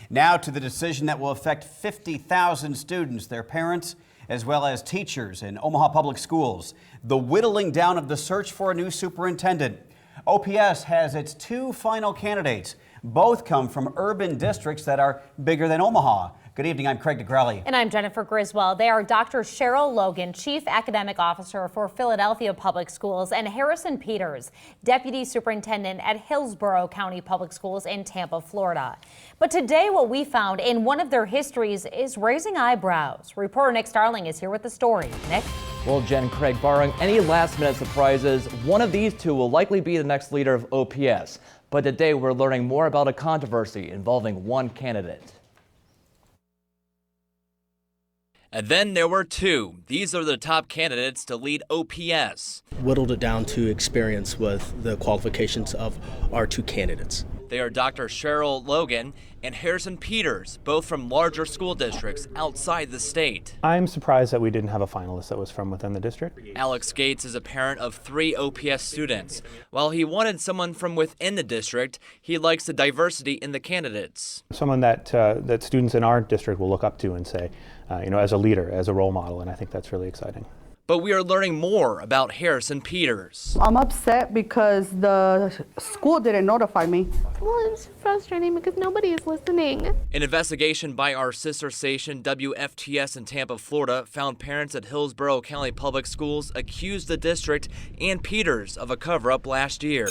Now to the decision that will affect 50,000 students, their parents, as well as teachers in Omaha Public Schools. The whittling down of the search for a new superintendent. OPS has its two final candidates. Both come from urban districts that are bigger than Omaha. Good evening, I'm Craig DeGrelli. And I'm Jennifer Griswold. They are Dr. Cheryl Logan, Chief Academic Officer for Philadelphia Public Schools, and Harrison Peters, Deputy Superintendent at Hillsborough County Public Schools in Tampa, Florida. But today what we found in one of their histories is raising eyebrows. Reporter Nick Starling is here with the story. Nick? Well, Jen, Craig, barring any last-minute surprises, one of these two will likely be the next leader of OPS. But today we're learning more about a controversy involving one candidate. And then there were two. These are the top candidates to lead OPS. Whittled it down to experience with the qualifications of our two candidates. They are Dr. Cheryl Logan and Harrison Peters, both from larger school districts outside the state. I'm surprised that we didn't have a finalist that was from within the district. Alex Gates is a parent of 3 OPS students. While he wanted someone from within the district, he likes the diversity in the candidates. Someone that students in our district will look up to and say, as a leader, as a role model, and I think that's really exciting. But we are learning more about Harrison Peters. I'm upset because the school didn't notify me. Well, it's frustrating because nobody is listening. An investigation by our sister station WFTS in Tampa, Florida, found parents at Hillsborough County Public Schools accused the district and Peters of a cover-up last year.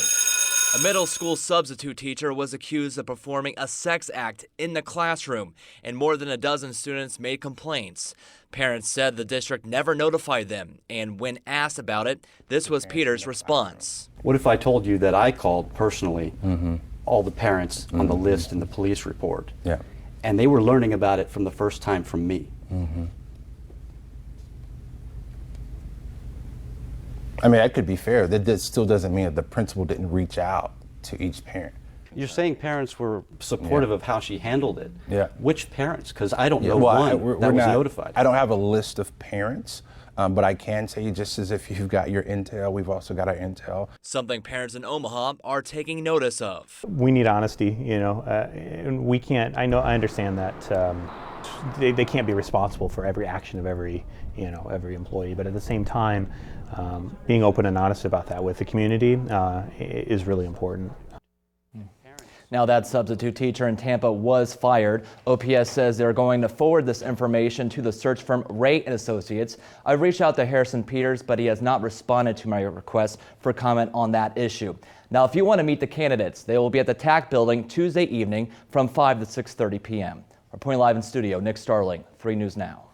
A middle school substitute teacher was accused of performing a sex act in the classroom, and more than a dozen students made complaints. Parents said the district never notified them, and when asked about it, this was Peters' response. What if I told you that I called personally all the parents on the list in the police report, and they were learning about it from the first time from me? I mean, that could be fair. That still doesn't mean that the principal didn't reach out to each parent. You're saying parents were supportive of how she handled it. Yeah. Which parents? Because I don't know one that was notified. I don't have a list of parents, but I can tell you, just as if you've got your intel, we've also got our intel. Something parents in Omaha are taking notice of. We need honesty, and we can't. I understand that they can't be responsible for every action of every employee, but at the same time, being open and honest about that with the community is really important. Now that substitute teacher in Tampa was fired. OPS says they're going to forward this information to the search firm Ray & Associates. I reached out to Harrison Peters, but he has not responded to my request for comment on that issue. Now, if you want to meet the candidates, they will be at the TAC building Tuesday evening from 5 to 6:30 p.m. Reporting live in studio, Nick Starling, 3 News Now.